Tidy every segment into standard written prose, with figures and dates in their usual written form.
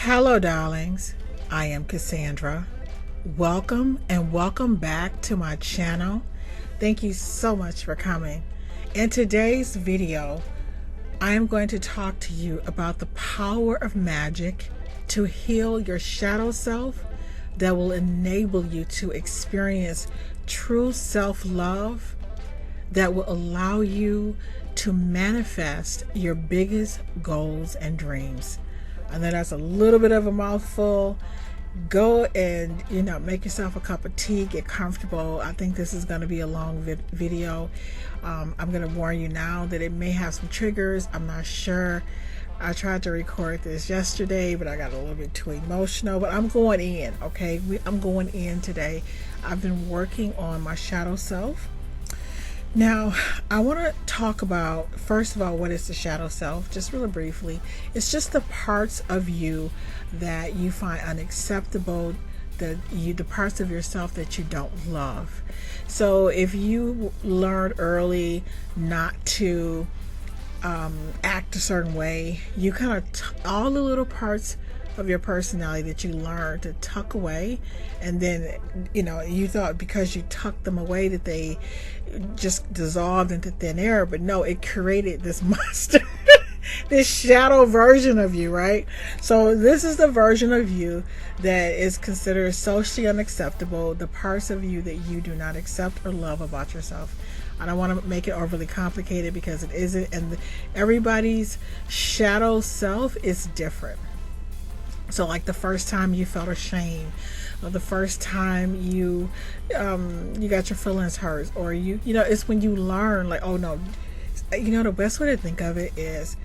Hello, darlings. I am Cassandra. Welcome and welcome back to my channel. Thank you so much for coming. In today's video, I am going to talk to you about the power of magic to heal your shadow self that will enable you to experience true self-love that will allow you to manifest your biggest goals and dreams. I know that's a little bit of a mouthful. Go and, make yourself a cup of tea, get comfortable. I think this is going to be a long video. I'm going to warn you now that it may have some triggers. I'm not sure. I tried to record this yesterday, but I got a little bit too emotional. But I'm going in, okay? I'm going in today. I've been working on my shadow self. Now, I want to talk about, first of all, what is the shadow self, just really briefly. It's just the parts of you that you find unacceptable, the parts of yourself that you don't love. So if you learned early not to act a certain way, you kind of, all the little parts of your personality that you learned to tuck away, and then you thought because you tucked them away that they just dissolved into thin air, but no, it created this monster this shadow version of you, right? So this is the version of you that is considered socially unacceptable, the parts of you that you do not accept or love about yourself. I don't want to make it overly complicated because it isn't, and everybody's shadow self is different. So like the first time you felt ashamed, or the first time you got your feelings hurt, or it's when you learn, like, oh no, the best way to think of it is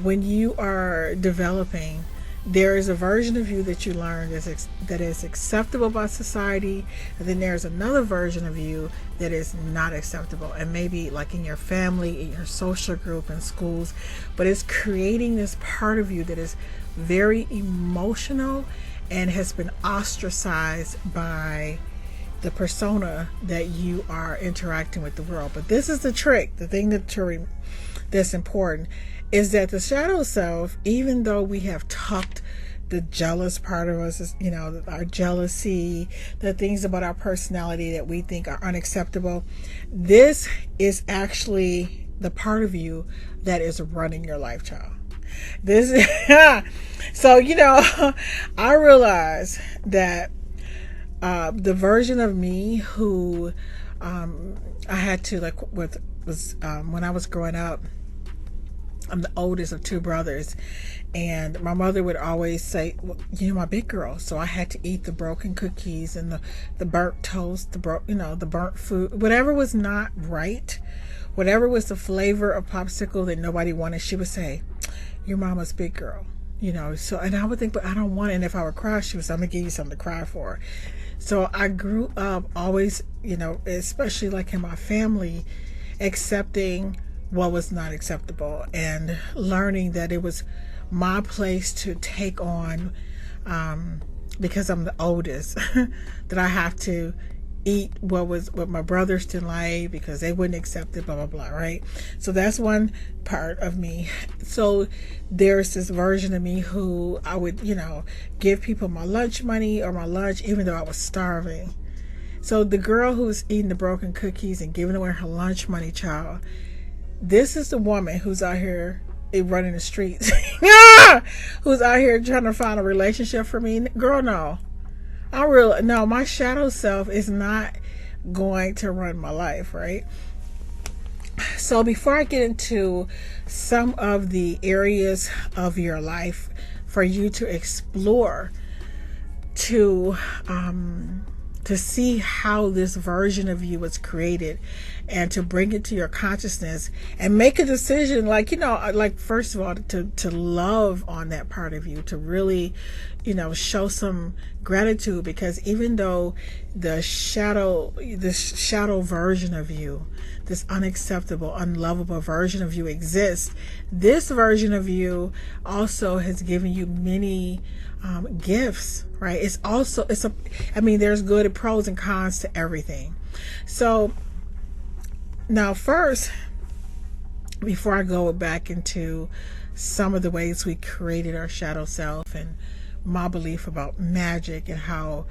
when you are developing, there is a version of you that you learn that is acceptable by society, and then there's another version of you that is not acceptable, and maybe like in your family, in your social group, in schools, but it's creating this part of you that is very emotional and has been ostracized by the persona that you are interacting with the world. But this is the trick, the thing that's important is that the shadow self, even though we have tucked the jealous part of us, our jealousy, the things about our personality that we think are unacceptable, this is actually the part of you that is running your life, child. This so I realized that the version of me who I had to when I was growing up, I'm the oldest of two brothers, and my mother would always say, well, my big girl, so I had to eat the broken cookies and the burnt toast, the burnt food, whatever was not right, whatever was the flavor of popsicle that nobody wanted. She would say, your mama's big girl, so, and I would think, but I don't want it. And if I would cry, she would say, I'm gonna give you something to cry for. So I grew up always, especially like in my family, accepting what was not acceptable and learning that it was my place to take on, because I'm the oldest, that I have to eat what my brothers didn't like because they wouldn't accept it, blah blah blah, right? So that's one part of me. So there's this version of me who I would give people my lunch money or my lunch even though I was starving. So the girl who's eating the broken cookies and giving away her lunch money, child, this is the woman who's out here running the streets who's out here trying to find a relationship for me. Girl, no, my shadow self is not going to run my life, right? So before I get into some of the areas of your life for you to explore, to see how this version of you was created and to bring it to your consciousness and make a decision, first of all, to love on that part of you, to really, show some gratitude, because even though this shadow version of you, this unacceptable, unlovable version of you exists, this version of you also has given you many gifts, right? There's good pros and cons to everything. So now first, before I go back into some of the ways we created our shadow self and my belief about magic and how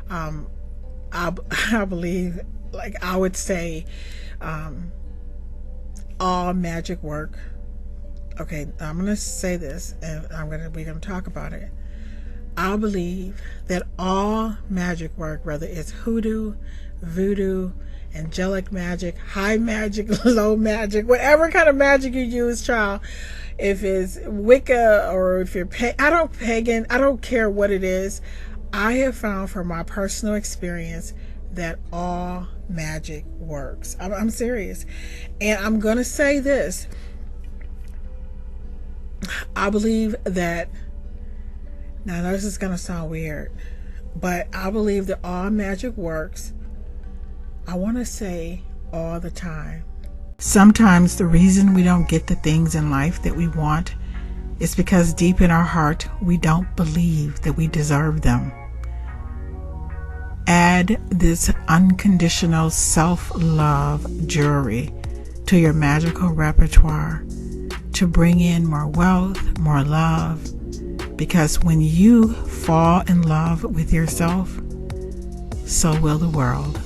I believe, like I would say, all magic work. Okay, I'm gonna say this, and we're gonna talk about it. I believe that all magic work, whether it's hoodoo, voodoo, angelic magic, high magic, low magic, whatever kind of magic you use, child, if it's Wicca or if you're pagan, I don't care what it is. I have found from my personal experience that all magic works. I'm serious. And I'm going to say this. I believe that, now this is going to sound weird, but I believe that all magic works. I want to say all the time. Sometimes the reason we don't get the things in life that we want is because deep in our heart, we don't believe that we deserve them. Add this unconditional self-love jewelry to your magical repertoire to bring in more wealth, more love, because when you fall in love with yourself, so will the world.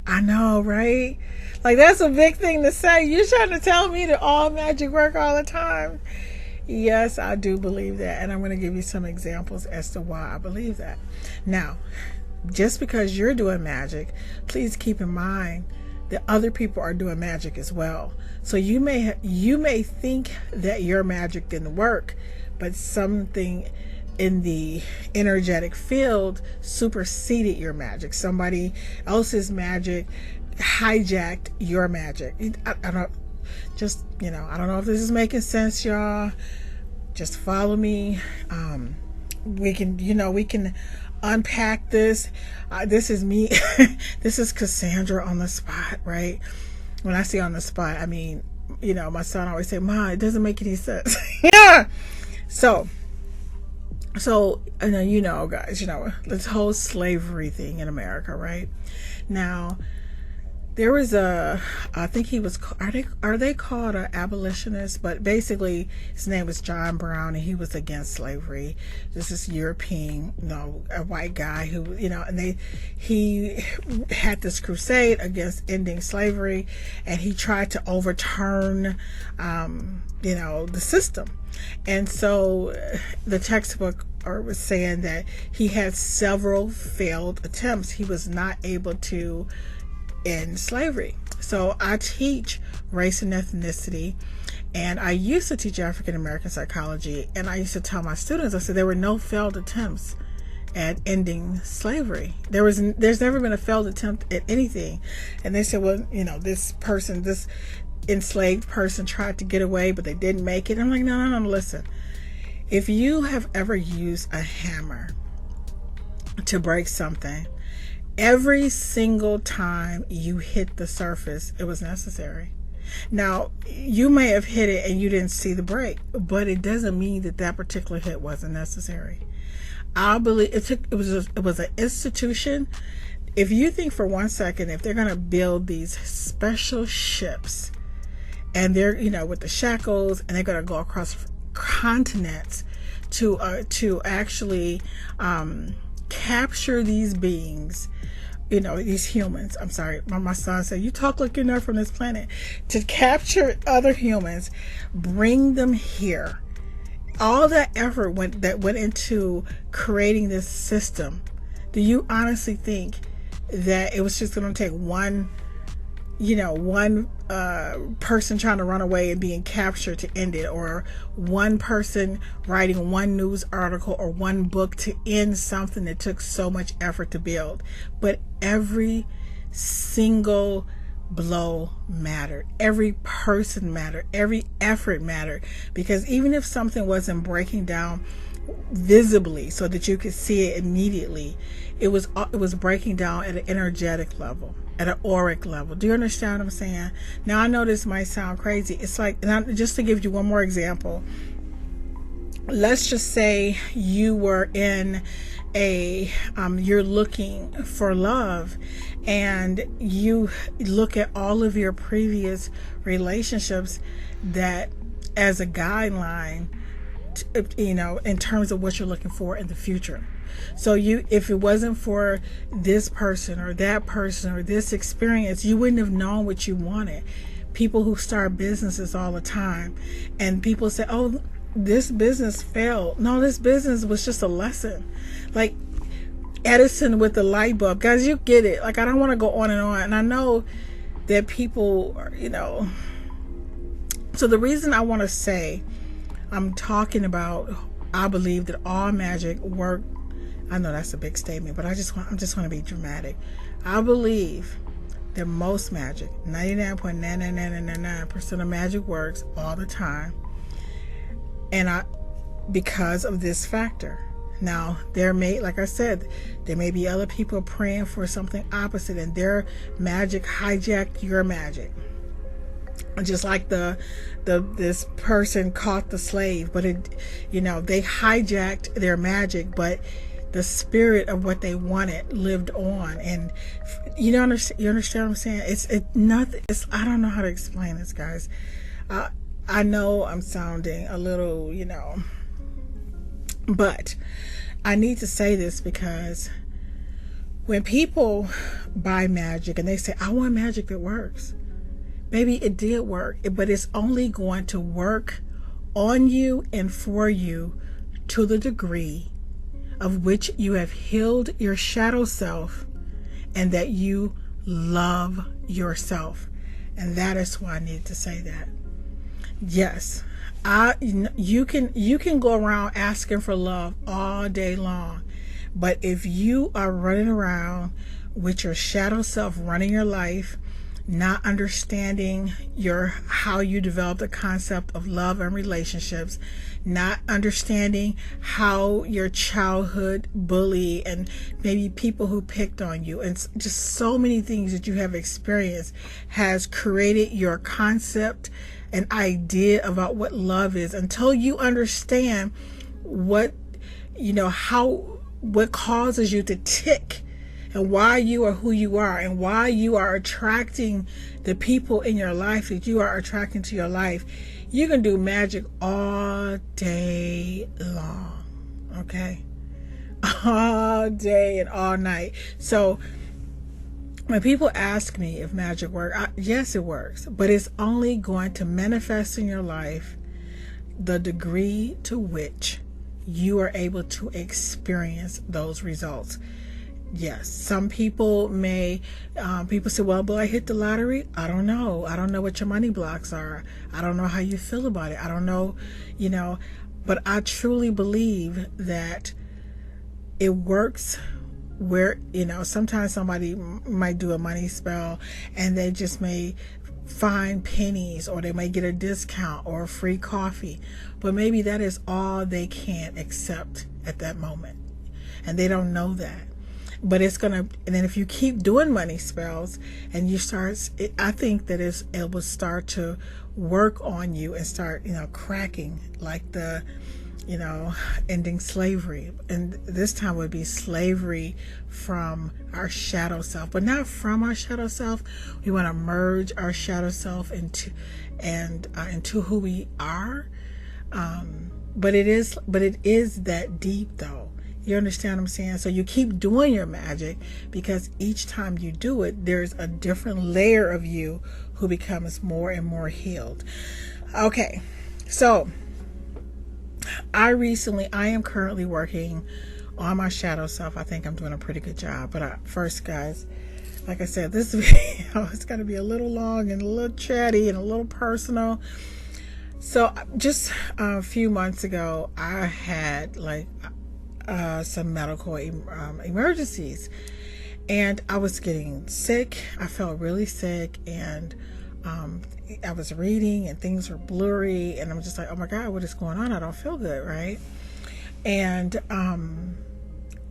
I know, right? Like, that's a big thing to say. You're trying to tell me that all magic work all the time? Yes, I do believe that, and I'm going to give you some examples as to why I believe that. Now, just because you're doing magic, please keep in mind that other people are doing magic as well. So you may think that your magic didn't work, but something in the energetic field superseded your magic. Somebody else's magic hijacked your magic. I don't know if this is making sense, y'all. Just follow me. We can unpack this. This is me. This is Cassandra on the spot, right? When I say on the spot, I mean, my son always say, "Ma, it doesn't make any sense." Yeah. So, guys, this whole slavery thing in America, right? Now, there was I think he was, are they called an abolitionist? But basically, his name was John Brown, and he was against slavery. This is European, a white guy who, and he had this crusade against ending slavery, and he tried to overturn, the system. And so the textbook was saying that he had several failed attempts. He was not able to end slavery. So I teach race and ethnicity, and I used to teach African American psychology, and I used to tell my students, I said, there were no failed attempts at ending slavery. There's never been a failed attempt at anything. And they said, well, this enslaved person tried to get away, but they didn't make it. I'm like, no, listen. If you have ever used a hammer to break something, every single time you hit the surface, it was necessary. Now, you may have hit it and you didn't see the break, but it doesn't mean that particular hit wasn't necessary. I believe it was an institution. If you think for 1 second, if they're going to build these special ships, and they're, with the shackles, and they're going to go across continents to actually capture these beings, these humans. I'm sorry, my son said, you talk like you're not from this planet. To capture other humans, bring them here. All that effort that went into creating this system. Do you honestly think that it was just going to take one person trying to run away and being captured to end it, or one person writing one news article or one book to end something that took so much effort to build? But every single blow mattered. Every person mattered. Every effort mattered. Because even if something wasn't breaking down visibly so that you could see it immediately, it was breaking down at an energetic level, at an auric level. Do you understand what I'm saying? Now, I know this might sound crazy. It's like, just to give you one more example, let's just say you were in you're looking for love, and you look at all of your previous relationships that as a guideline, in terms of what you're looking for in the future. So if it wasn't for this person or that person or this experience, you wouldn't have known what you wanted. People who start businesses all the time, and people say, oh, this business failed. No, this business was just a lesson. Like Edison with the light bulb. Guys, you get it. Like, I don't want to go on. And I know that people are, so the reason I want to say I'm talking about, I believe that all magic work. I know that's a big statement, but I just want to be dramatic. I believe that most magic, 99.99999% of magic works all the time. And because of this factor. Now, like I said, there may be other people praying for something opposite, and their magic hijacked your magic. Just like this person caught the slave, but they hijacked their magic, but the spirit of what they wanted lived on. And you understand what I'm saying? It's nothing. I don't know how to explain this, guys. I know I'm sounding a little, but I need to say this, because when people buy magic and they say, I want magic that works, maybe it did work, but it's only going to work on you and for you to the degree of which you have healed your shadow self and that you love yourself. And that is why I need to say that. Yes, you can go around asking for love all day long, but if you are running around with your shadow self running your life, not understanding how you develop the concept of love and relationships, not understanding how your childhood bully and maybe people who picked on you and just so many things that you have experienced has created your concept and idea about what love is, until you understand what causes you to tick, and why you are who you are, and why you are attracting the people in your life that you are attracting to your life. You can do magic all day long, okay? All day and all night. So when people ask me if magic works, yes, it works, but it's only going to manifest in your life the degree to which you are able to experience those results. Yes, some people people say, well, but I hit the lottery. I don't know. I don't know what your money blocks are. I don't know how you feel about it. I don't know, but I truly believe that it works where, sometimes somebody might do a money spell and they just may find pennies, or they may get a discount or a free coffee, but maybe that is all they can accept at that moment. And they don't know that. But and then if you keep doing money spells and you I think that it will start to work on you and start, cracking, like the, ending slavery. And this time would be slavery from our shadow self, but not from our shadow self. We want to merge our shadow self into who we are. But it is that deep, though. You understand what I'm saying? So you keep doing your magic, because each time you do it, there's a different layer of you who becomes more and more healed. Okay, so I am currently working on my shadow self. I think I'm doing a pretty good job. But first, guys, like I said, this video is going to be a little long and a little chatty and a little personal. So just a few months ago, I had some medical emergencies, and I was getting sick. I felt really sick, and I was reading and things were blurry, and I'm just like, oh my God, what is going on? I don't feel good, right? And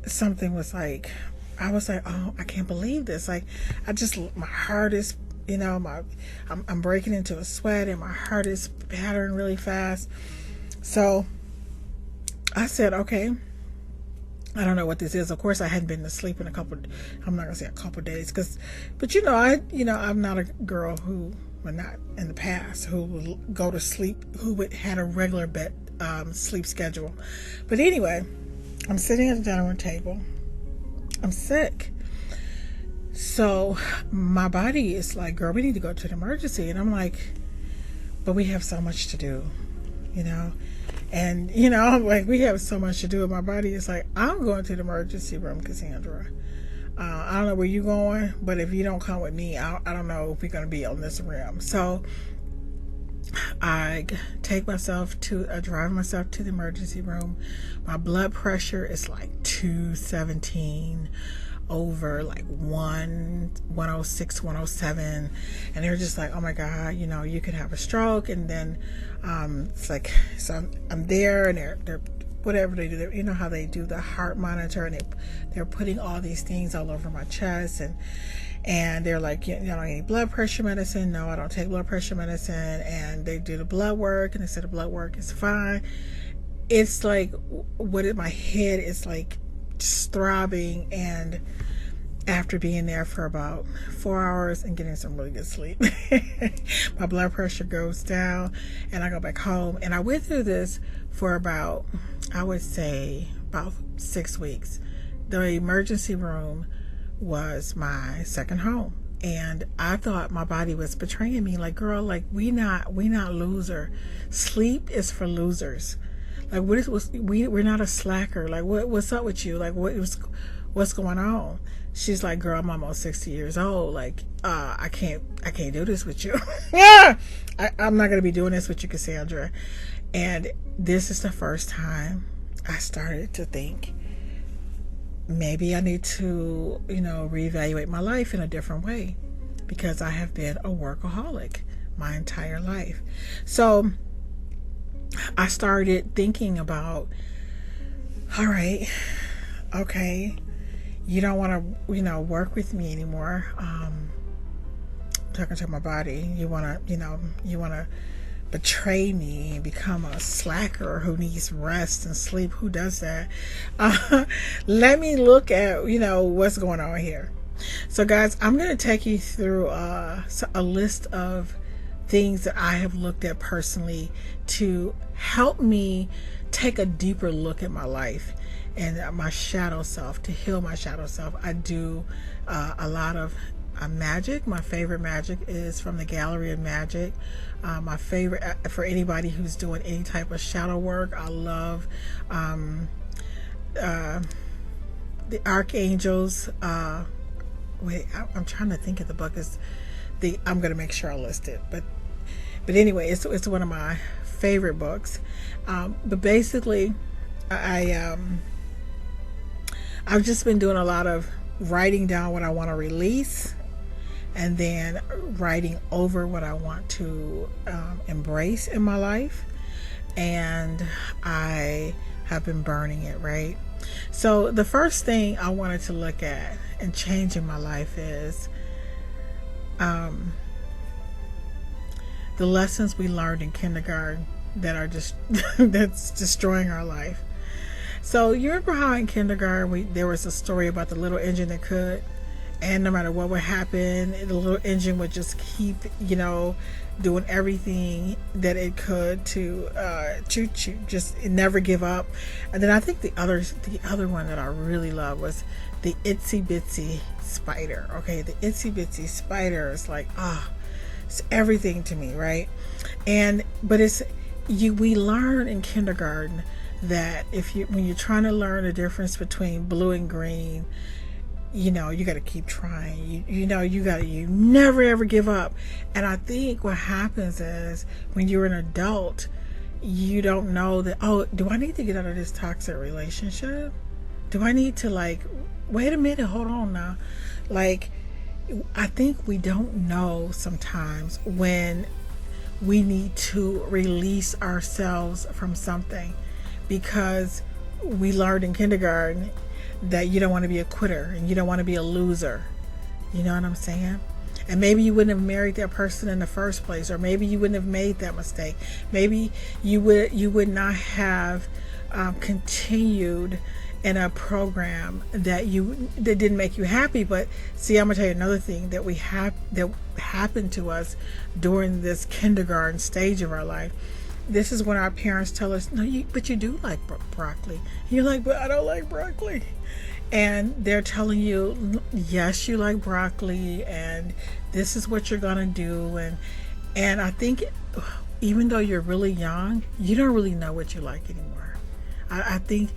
something was I was like, oh, I can't believe this. Like, my heart is, I'm breaking into a sweat, and my heart is battering really fast. So I said, okay, I don't know what this is. Of course, I hadn't been to sleep in I'm not gonna say a couple days, but I'm not a girl who, well, not in the past, who would go to sleep, had a regular sleep schedule. But anyway, I'm sitting at the dining room table. I'm sick. So my body is like, girl, we need to go to the emergency. And I'm like, but we have so much to do, And, I'm like, we have so much to do. And my body is like, I'm going to the emergency room, Cassandra. I don't know where you're going, but if you don't come with me, I don't know if we're going to be on this rim. So I drive myself to the emergency room. My blood pressure is like 217 over like 106, 107. And they're just like, oh my God, you could have a stroke. And then it's like, so I'm there, and they're whatever they do, how they do the heart monitor, and they're putting all these things all over my chest, and they're like, you don't need blood pressure medicine. No, I don't take blood pressure medicine. And they do the blood work, and they said the blood work is fine. It's like, my head is like just throbbing. And after being there for about 4 hours and getting some really good sleep, my blood pressure goes down, and I go back home. And I went through this for about, I would say, about 6 weeks. The emergency room was my second home, and I thought my body was betraying me. Like, girl, like, we not loser. Sleep is for losers. Like, we're not a slacker. Like, what's up with you? Like, what's going on? She's like, girl, I'm almost 60 years old. Like, I can't do this with you. Yeah, I'm not gonna be doing this with you, Cassandra. And this is the first time I started to think, maybe I need to, reevaluate my life in a different way, because I have been a workaholic my entire life. So I started thinking about, all right, okay, you don't want to, work with me anymore. Talking to my body, you want to betray me and become a slacker who needs rest and sleep. Who does that? Let me look at, what's going on here. So guys, I'm going to take you through a list of things that I have looked at personally to help me take a deeper look at my life and my shadow self, to heal my shadow self. I do a lot of magic. My favorite magic is from the Gallery of Magic. My favorite, for anybody who's doing any type of shadow work, I love the archangels. Wait, I'm trying to think of the book. I'm going to make sure I list it, but anyway, it's one of my favorite books. But basically, I've just been doing a lot of writing down what I want to release, and then writing over what I want to embrace in my life. And I have been burning it, right? So the first thing I wanted to look at and change in my life is the lessons we learned in kindergarten that are just that's destroying our life. So you remember how in kindergarten there was a story about the little engine that could, and no matter what would happen, the little engine would just keep, doing everything that it could to just never give up. And then I think the other one that I really love was the itsy bitsy spider. Okay, the itsy bitsy spider is like, it's everything to me, right? But we learn in kindergarten that when you're trying to learn the difference between blue and green, you got to keep trying. You never ever give up. And I think what happens is when you're an adult, you don't know that, do I need to get out of this toxic relationship? Do I need to, wait a minute, hold on now. I think we don't know sometimes when we need to release ourselves from something, because we learned in kindergarten that you don't want to be a quitter and you don't want to be a loser. You know what I'm saying? And maybe you wouldn't have married that person in the first place, or maybe you wouldn't have made that mistake. Maybe you would not have continued in a program that didn't make you happy. But see, I'm gonna tell you another thing that that happened to us during this kindergarten stage of our life. This is when our parents tell us, no, but you do like broccoli. And you're like, but I don't like broccoli. And they're telling you, yes, you like broccoli, and this is what you're gonna do. And I think even though you're really young, you don't really know what you like anymore. I think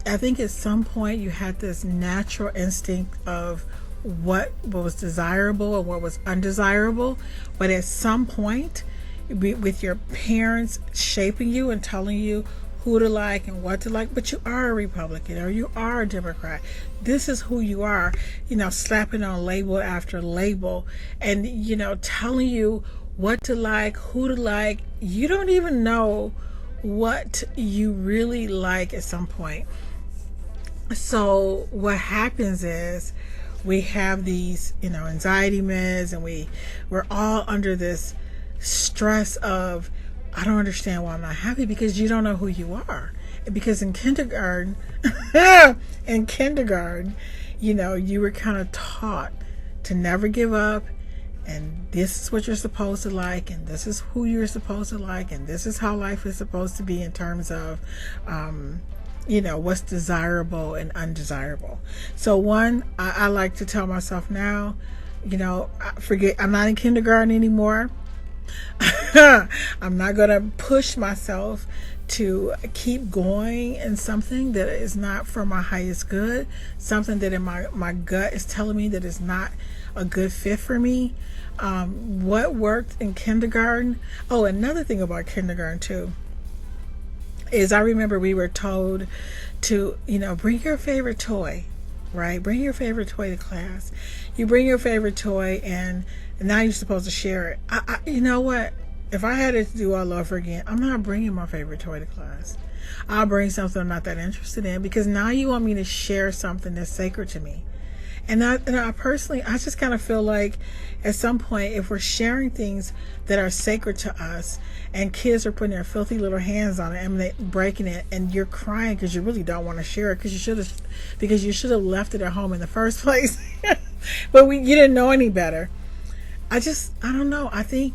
at some point you had this natural instinct of what was desirable and what was undesirable, but at some point, with your parents shaping you and telling you who to like and what to like, but you are a Republican or you are a Democrat. This is who you are, slapping on label after label and, telling you what to like, who to like. You don't even know what you really like at some point. So what happens is we have these, anxiety meds, and we're all under this stress of, I don't understand why I'm not happy, because you don't know who you are. Because in kindergarten, you were kind of taught to never give up, and this is what you're supposed to like, and this is who you're supposed to like, and this is how life is supposed to be in terms of, what's desirable and undesirable. So I like to tell myself now, forget, I'm not in kindergarten anymore. I'm not going to push myself to keep going in something that is not for my highest good, something that in my gut is telling me that is not a good fit for me. What worked in kindergarten? Oh, another thing about kindergarten too is I remember we were told to, bring your favorite toy, right? Bring your favorite toy to class. You bring your favorite toy, and now you're supposed to share it. You know what? If I had it to do all over again, I'm not bringing my favorite toy to class. I'll bring something I'm not that interested in, because now you want me to share something that's sacred to me. And I personally, I just kind of feel like at some point, if we're sharing things that are sacred to us, and kids are putting their filthy little hands on it and they breaking it, and you're crying because you really don't want to share it because you should have left it at home in the first place, but you didn't know any better. I don't know. I think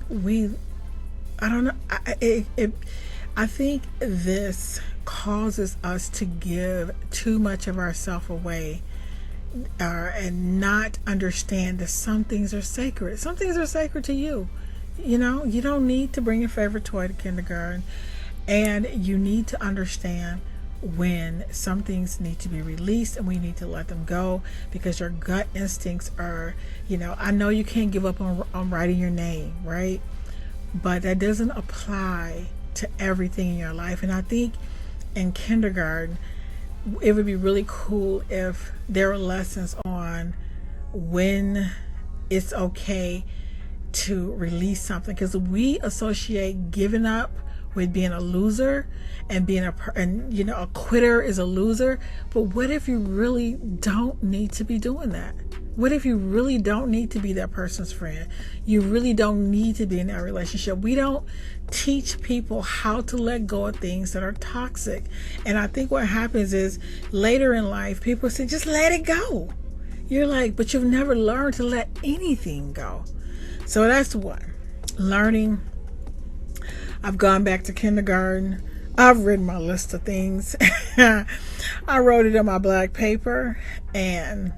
I think this causes us to give too much of ourselves away, and not understand that some things are sacred. Some things are sacred to you. You don't need to bring your favorite toy to kindergarten, and you need to understand when some things need to be released and we need to let them go, because your gut instincts are, I know you can't give up on writing your name, right? But that doesn't apply to everything in your life. And I think in kindergarten, it would be really cool if there were lessons on when it's okay to release something, because we associate giving up with being a loser, and being a quitter is a loser. But what if you really don't need to be doing that? What if you really don't need to be that person's friend? You really don't need to be in that relationship. We don't teach people how to let go of things that are toxic. And I think what happens is later in life, people say, just let it go. You're like, but you've never learned to let anything go. So that's one. Learning. I've gone back to kindergarten. I've written my list of things. I wrote it on my black paper, and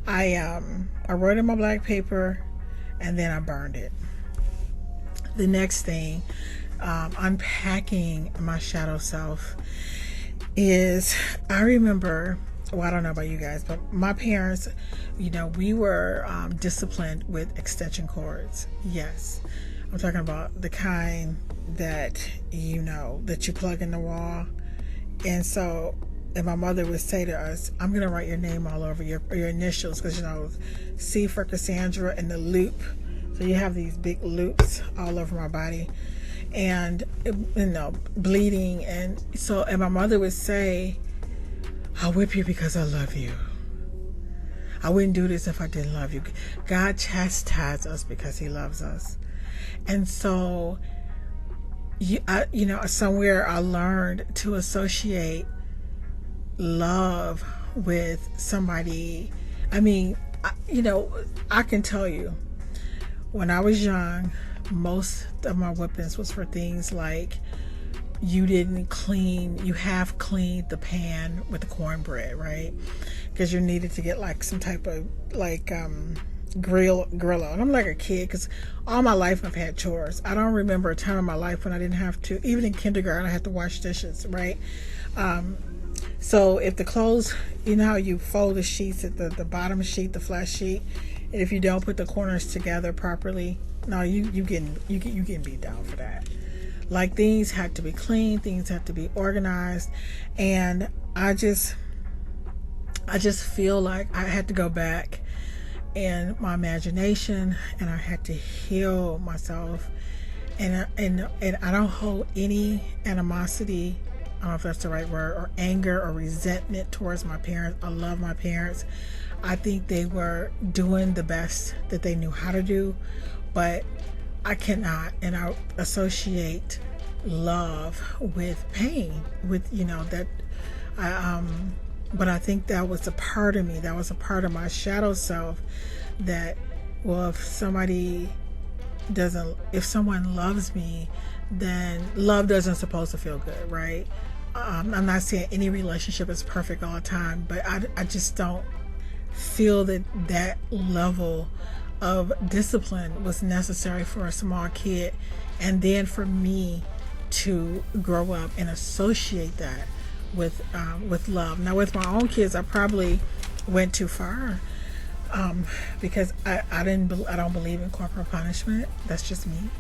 I wrote it on my black paper, and then I burned it. The next thing, unpacking my shadow self, is I remember, well, I don't know about you guys, but my parents, we were disciplined with extension cords. Yes, I'm talking about the kind that that you plug in the wall. And so, and my mother would say to us, I'm going to write your name all over your initials, because C for Cassandra, and the loop. So you have these big loops all over my body, and bleeding. And my mother would say, I'll whip you because I love you. I wouldn't do this if I didn't love you. God chastises us because he loves us. And so, somewhere I learned to associate love with somebody. I mean, I can tell you, when I was young, most of my whippings was for things like you half cleaned the pan with the cornbread, right? Because you needed to get like some type of like Grillo. And I'm like a kid, because all my life I've had chores. I don't remember a time in my life when I didn't have to. Even in kindergarten, I had to wash dishes, right? So if the clothes, you know how you fold the sheets at the bottom sheet, the flat sheet, and if you don't put the corners together properly, no, you getting beat down for that. Like, things had to be clean, things had to be organized, and I just feel like I had to go back in my imagination, and I had to heal myself, and I don't hold any animosity, I don't know if that's the right word, or anger or resentment towards my parents. I love my parents. I think they were doing the best that they knew how to do, but I cannot, and I associate love with pain, with that but I think that was a part of me, that was a part of my shadow self, that, well, if someone loves me, then love doesn't supposed to feel good, right? I'm not saying any relationship is perfect all the time, but I just don't feel that level of discipline was necessary for a small kid, and then for me to grow up and associate that with love. Now, with my own kids, I probably went too far, because I don't believe in corporal punishment. That's just me.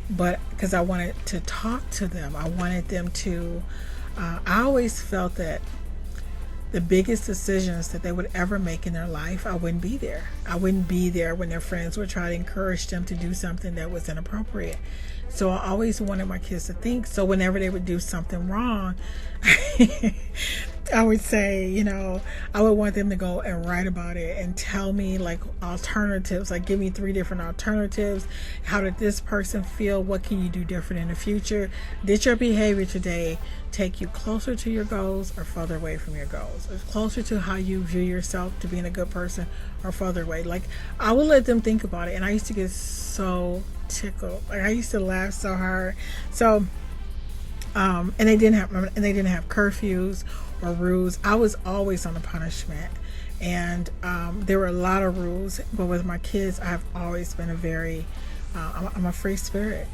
But because I wanted to talk to them, I wanted them to. I always felt that the biggest decisions that they would ever make in their life, I wouldn't be there. I wouldn't be there when their friends would try to encourage them to do something that was inappropriate. So I always wanted my kids to think. So whenever they would do something wrong, I would say, I would want them to go and write about it and tell me like alternatives, like give me 3 different alternatives. How did this person feel? What can you do different in the future? Did your behavior today take you closer to your goals or further away from your goals? Or closer to how you view yourself to being a good person or further away? Like, I would let them think about it, and I used to get so tickled. Like, I used to laugh so hard. So and they didn't have curfews or rules. I was always on the punishment, and there were a lot of rules, but with my kids I've always been I'm a free spirit.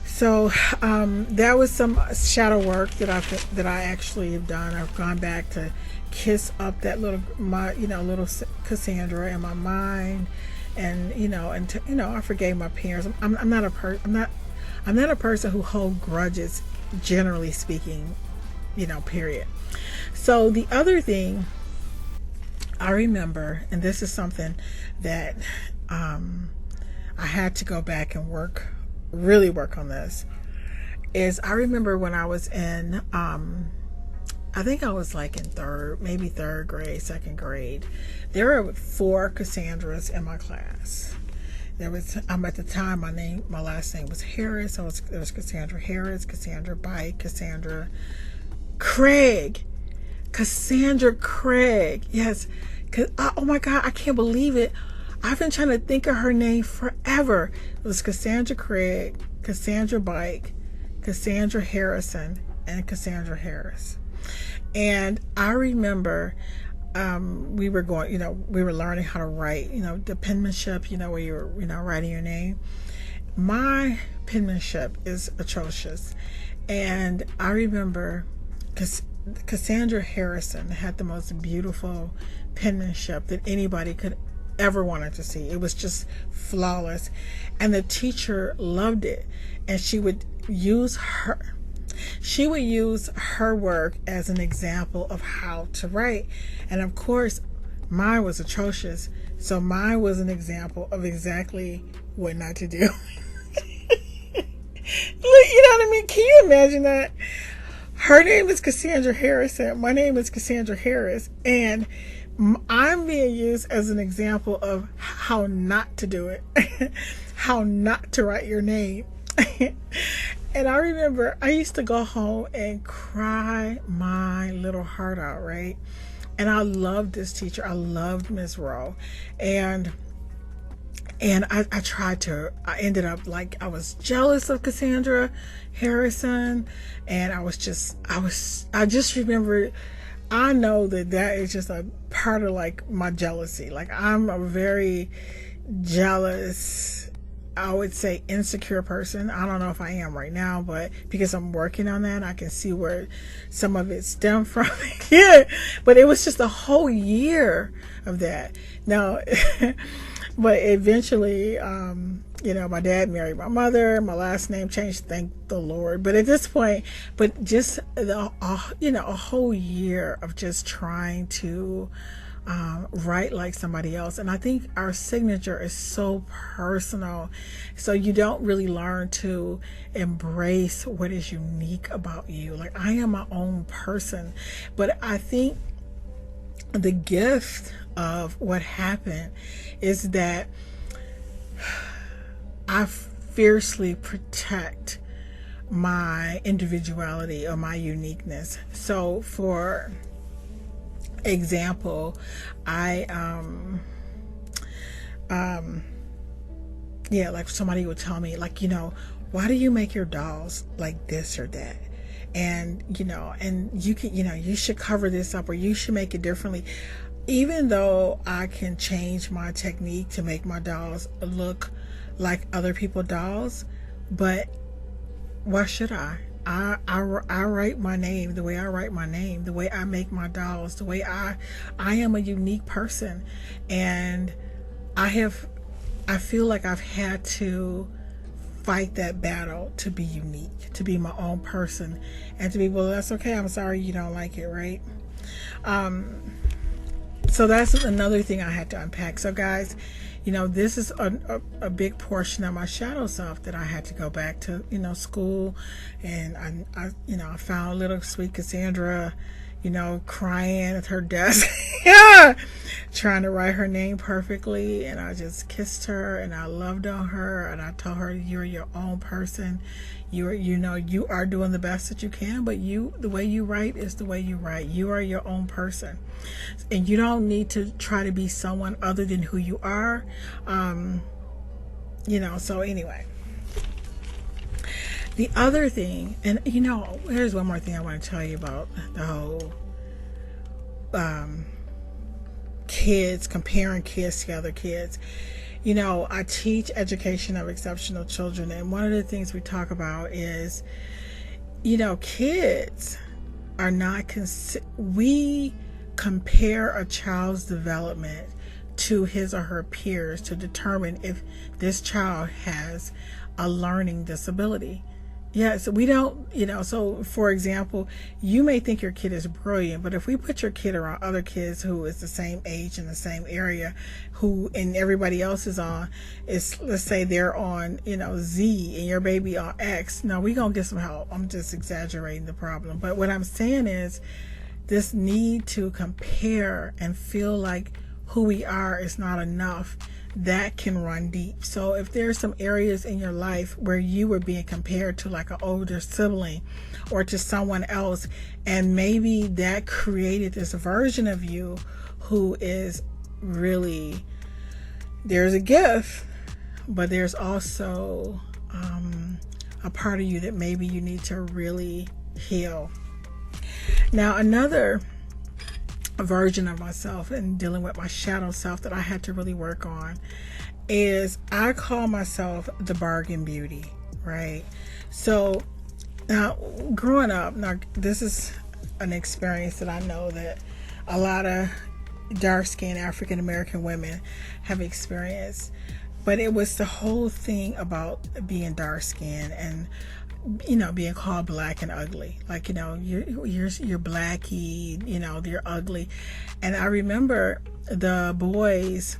So that was some shadow work that I actually have done. I've gone back to kiss up that little Cassandra in my mind, and I forgave my parents. I'm not a person who holds grudges, generally speaking, period. So the other thing I remember, and this is something that I had to go back and really work on this, is I remember when I was in I think I was like in third grade, second grade. There were 4 Cassandras in my class. There was at the time my last name was Harris. There was Cassandra Harris, Cassandra Bike, Cassandra Craig. Yes. Oh my God, I can't believe it. I've been trying to think of her name forever. It was Cassandra Craig, Cassandra Bike, Cassandra Harrison, and Cassandra Harris. And I remember we were learning how to write, the penmanship, where you're, writing your name. My penmanship is atrocious. And I remember Cassandra Harrison had the most beautiful penmanship that anybody could ever wanted to see. It was just flawless, and the teacher loved it, and she would use her work as an example of how to write. And of course mine was atrocious, so mine was an example of exactly what not to do. You know what I mean? Can you imagine that? Her name is Cassandra Harrison, my name is Cassandra Harris, and I'm being used as an example of how not to do it, how not to write your name. And I remember I used to go home and cry my little heart out, right? And I loved this teacher. I loved Miss Rowe. And I ended up like, I was jealous of Cassandra Harrison. And I just remember, I know that is just a part of like my jealousy. Like, I'm a very jealous, I would say insecure person. I don't know if I am right now, but because I'm working on that, I can see where some of it stemmed from. Yeah, but it was just a whole year of that. Now, but eventually, my dad married my mother. My last name changed, thank the Lord. But at this point, but just a whole year of just trying to write like somebody else. And I think our signature is so personal, so you don't really learn to embrace what is unique about you. Like, I am my own person, but I think the gift of what happened is that I fiercely protect my individuality or my uniqueness. So for example, like somebody would tell me, like, why do you make your dolls like this or that? And, and you can, you should cover this up, or you should make it differently. Even though I can change my technique to make my dolls look like other people's dolls, but why should I? I write my name the way I write my name, the way I make my dolls, the way I am a unique person. And I feel like I've had to fight that battle to be unique, to be my own person, and to be, well, that's okay, I'm sorry you don't like it, right? So that's another thing I had to unpack. So guys, this is a big portion of my shadow self that I had to go back to, school. And I found little sweet Cassandra, crying at her desk, trying to write her name perfectly. And I just kissed her and I loved on her. And I told her, you're your own person. You are doing the best that you can, but the way you write is the way you write. You are your own person, and you don't need to try to be someone other than who you are. So anyway, the other thing, and here's one more thing I want to tell you about the whole kids, comparing kids to other kids. I teach education of exceptional children, and one of the things we talk about is, kids are not, we compare a child's development to his or her peers to determine if this child has a learning disability. Yes, we don't, so for example, you may think your kid is brilliant, but if we put your kid around other kids who is the same age in the same area, and everybody else is on, let's say they're on, Z and your baby on X, now we're going to get some help. I'm just exaggerating the problem. But what I'm saying is this need to compare and feel like who we are is not enough. That can run deep. So if there's some areas in your life where you were being compared to like an older sibling or to someone else, and maybe that created this version of you who is really, there's a gift, but there's also a part of you that maybe you need to really heal. Now, another version of myself and dealing with my shadow self that I had to really work on is, I call myself the bargain beauty, right? So now, growing up, now this is an experience that I know that a lot of dark-skinned African American women have experienced, but it was the whole thing about being dark-skinned and being called black and ugly, like, you're blacky, you're ugly. And I remember the boys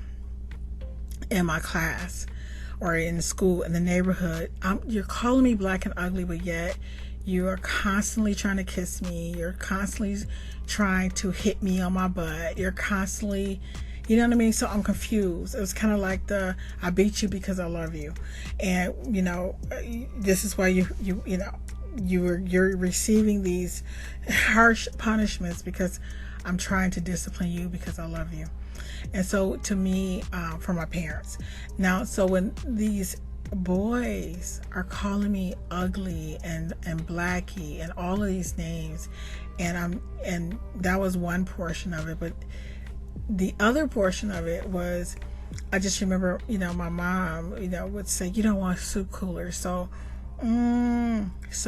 in my class or in school, in the neighborhood, you're calling me black and ugly, but yet you are constantly trying to kiss me. You're constantly trying to hit me on my butt. You're constantly, You know what I mean? So I'm confused. It was kind of like I beat you because I love you. And, you know, this is why you're receiving these harsh punishments because I'm trying to discipline you because I love you. And so to me, from my parents. Now, so when these boys are calling me ugly and blackie and all of these names, and that was one portion of it, but the other portion of it was, I just remember, you know, my mom, you know, would say, you don't want soup coolers. So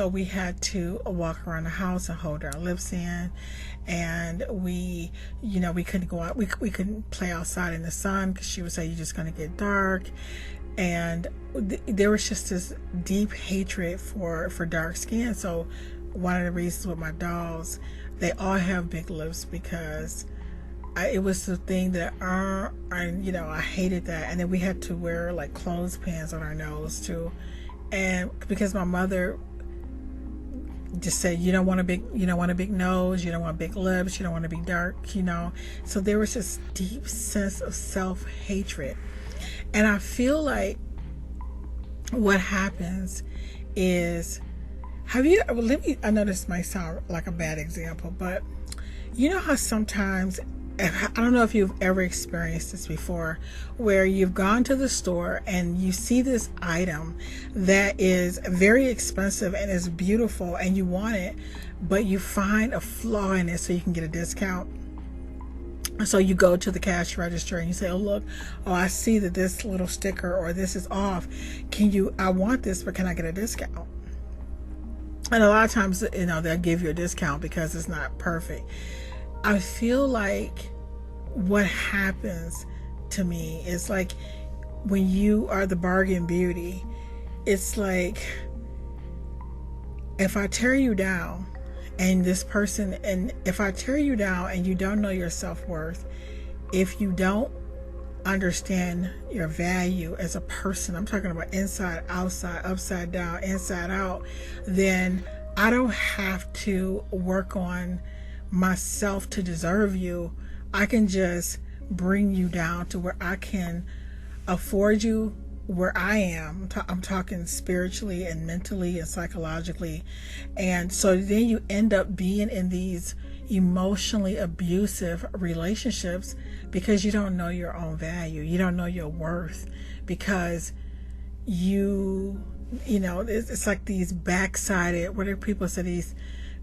we had to walk around the house and hold our lips in, and we, you know, we couldn't go out, we couldn't play outside in the sun because she would say, you're just going to get dark. And there was just this deep hatred for dark skin. So one of the reasons with my dolls, they all have big lips because it was the thing that you know, I hated that. And then we had to wear like clothespins on our nose too, and because my mother just said, you don't want a big nose, you don't want big lips, you don't want to be dark, you know. So there was this deep sense of self-hatred. And I feel like what happens is, I know this might sound like a bad example, but you know how sometimes, I don't know if you've ever experienced this before, where you've gone to the store and you see this item that is very expensive and is beautiful and you want it, but you find a flaw in it so you can get a discount. So you go to the cash register and you say, oh, look, I see that this little sticker or this is off. I want this, but can I get a discount? And a lot of times, you know, they'll give you a discount because it's not perfect. I feel like what happens to me is like when you are the bargain beauty, it's like if I tear you down and if I tear you down and you don't know your self-worth, if you don't understand your value as a person, I'm talking about inside, outside, upside down, inside out, then I don't have to work on myself to deserve you. I can just bring you down to where I can afford you where I am. I'm talking spiritually and mentally and psychologically. And so then you end up being in these emotionally abusive relationships because you don't know your own value. You don't know your worth because you know, it's like these backsided, what do people say, these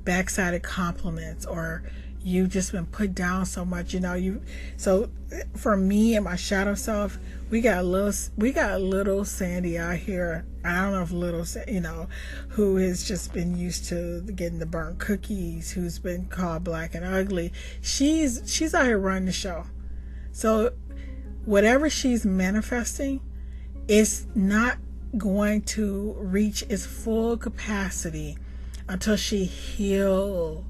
backsided compliments, or you've just been put down so much, you know. So for me and my shadow self, we got little Sandy out here. I don't know if little, you know, who has just been used to getting the burnt cookies, who's been called black and ugly. She's out here running the show. So whatever she's manifesting is not going to reach its full capacity until she heal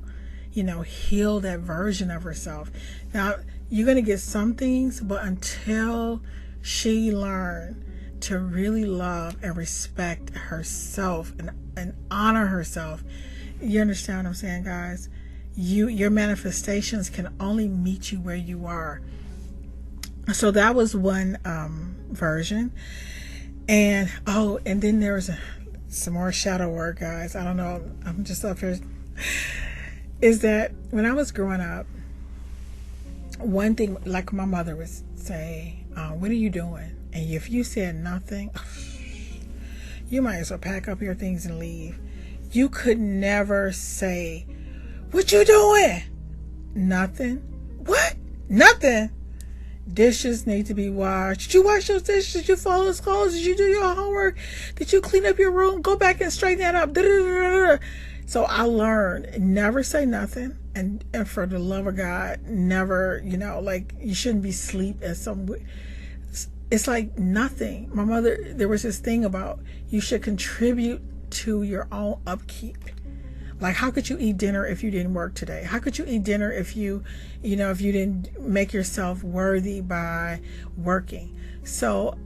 that version of herself. Now, you're going to get some things, but until she learn to really love and respect herself and honor herself, you understand what I'm saying, guys? Your manifestations can only meet you where you are. So that was one version. And then there's some more shadow work, guys. I don't know, I'm just up here. Is that when I was growing up, one thing, like my mother would say, what are you doing? And if you said nothing, you might as well pack up your things and leave. You could never say, what you doing? Nothing. What? Nothing. Dishes need to be washed. Did you wash those dishes? Did you fold those clothes? Did you do your homework? Did you clean up your room? Go back and straighten that up. So I learned, never say nothing. And for the love of God, never, you know, like, you shouldn't be asleep at some, it's like nothing. My mother, there was this thing about you should contribute to your own upkeep. Like, how could you eat dinner if you didn't work today? How could you eat dinner if you didn't make yourself worthy by working? So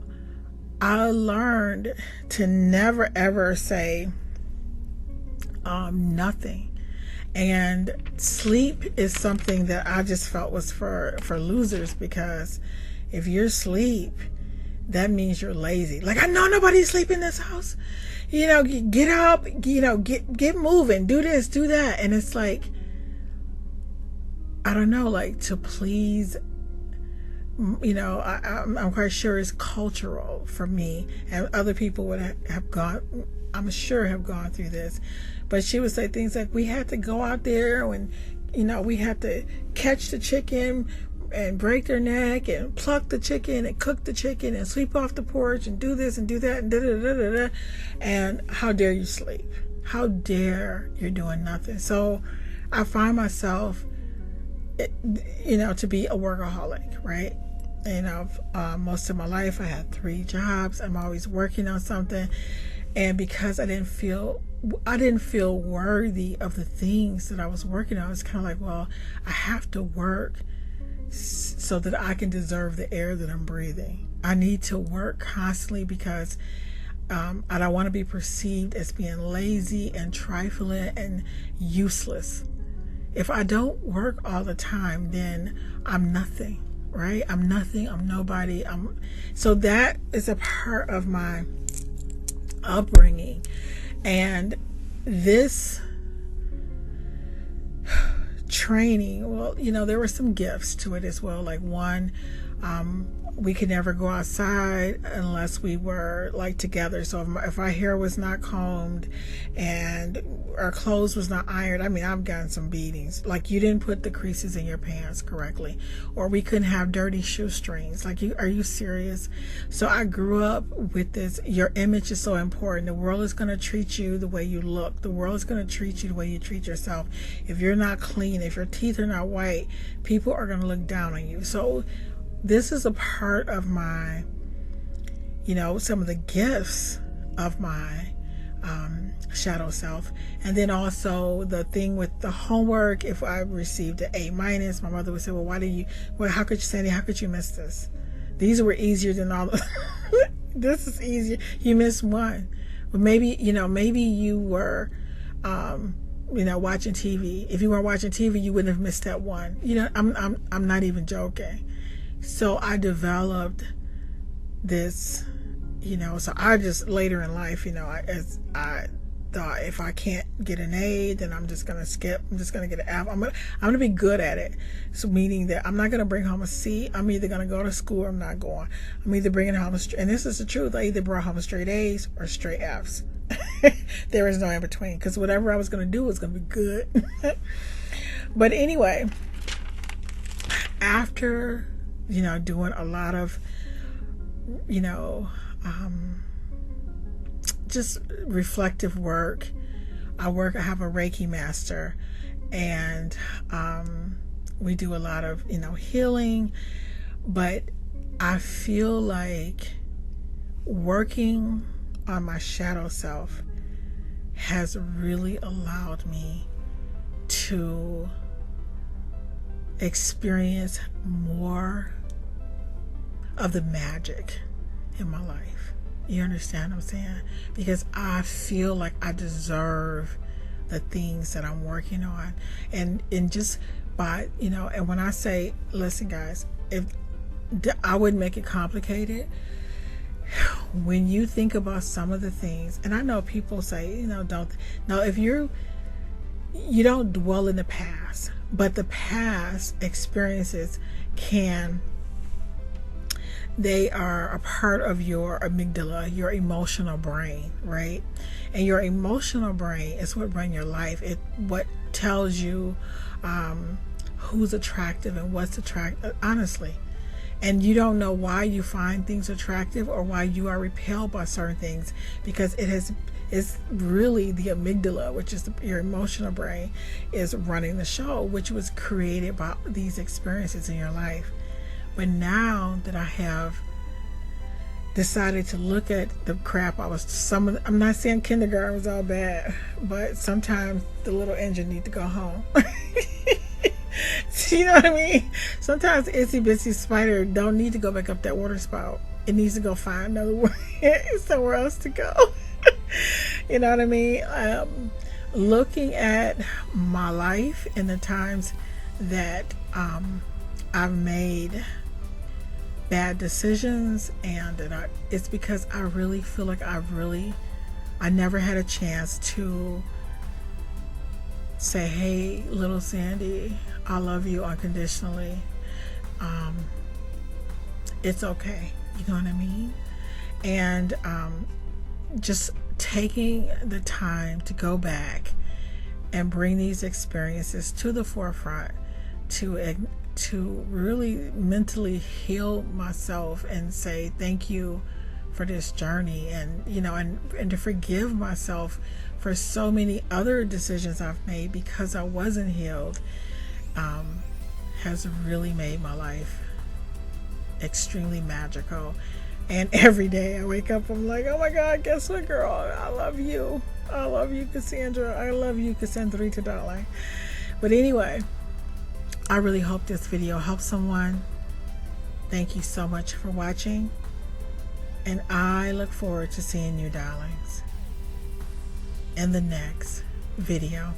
I learned to never ever say nothing. And sleep is something that I just felt was for losers, because if you're asleep, that means you're lazy. Like, I know nobody's sleeping in this house. You know, get up, you know, get moving, do this, do that. And it's like, I don't know, like, to please, you know, I'm quite sure it's cultural for me, and other people would have gone, I'm sure, have gone through this. But she would say things like, we had to go out there and, you know, we had to catch the chicken and break their neck and pluck the chicken and cook the chicken and sweep off the porch and do this and do that and da da da da da. And how dare you sleep? How dare you're doing nothing? So I find myself, you know, to be a workaholic, right? You know, most of my life I had 3 jobs. I'm always working on something, and because I didn't feel worthy of the things that I was working on, I was kind of like, well, I have to work so that I can deserve the air that I'm breathing. I need to work constantly because I don't want to be perceived as being lazy and trifling and useless. If I don't work all the time, then I'm nothing, right? I'm nothing. I'm nobody. So that is a part of my upbringing. And this training, well, you know, there were some gifts to it as well. Like, one, we could never go outside unless we were like together. So if our hair was not combed and our clothes was not ironed, I mean, I've gotten some beatings. Like, you didn't put the creases in your pants correctly, or we couldn't have dirty shoestrings. Like, are you serious? So I grew up with this. Your image is so important. The world is going to treat you the way you look. The world is going to treat you the way you treat yourself. If you're not clean, if your teeth are not white, people are going to look down on you. So this is a part of my, you know, some of the gifts of my shadow self. And then also the thing with the homework, if I received an A-, my mother would say, well, how could you, Sandy, how could you miss this? These were easier than all of this is easier. You missed one. But maybe, you know, maybe you were, you know, watching TV. If you weren't watching TV, you wouldn't have missed that one. You know, I'm not even joking. So I developed this, you know, so I just later in life, you know, as I thought, if I can't get an A, then I'm just going to skip. I'm just going to get an F. I'm going to be good at it. So meaning that I'm not going to bring home a C. I'm either going to go to school or I'm not going. I'm either bringing home and this is the truth, I either brought home straight A's or straight F's. There is no in between, because whatever I was going to do was going to be good. But anyway, after, you know, doing a lot of, you know, just reflective work. I have a Reiki master, and we do a lot of, you know, healing, but I feel like working on my shadow self has really allowed me to experience more of the magic in my life. You understand what I'm saying? Because I feel like I deserve the things that I'm working on. And just by, you know, and when I say, listen guys, if I wouldn't make it complicated, when you think about some of the things, and I know people say, you know, if you don't dwell in the past, but the past experiences they are a part of your amygdala, your emotional brain, right? And your emotional brain is what runs your life. What tells you who's attractive and what's attractive, honestly. And you don't know why you find things attractive or why you are repelled by certain things, because it's really the amygdala, which is your emotional brain, is running the show, which was created by these experiences in your life. But now that I have decided to look at the crap I'm not saying kindergarten was all bad, but sometimes the little engine needs to go home. You know what I mean? Sometimes itsy bitsy spider don't need to go back up that water spout. It needs to go find another way, somewhere else to go. You know what I mean? looking at my life and the times that I've made bad decisions, and that it's because I really feel like I never had a chance to say, hey, little Sandy, I love you unconditionally. It's okay. You know what I mean? And just taking the time to go back and bring these experiences to the forefront to really mentally heal myself and say thank you for this journey, and and to forgive myself for so many other decisions I've made because I wasn't healed, has really made my life extremely magical. And every day I wake up, I'm like, oh my God, guess what, girl? I love you. I love you, Cassandra. I love you, Cassandrita, darling. But anyway, I really hope this video helps someone. Thank you so much for watching. And I look forward to seeing you, darlings, in the next video.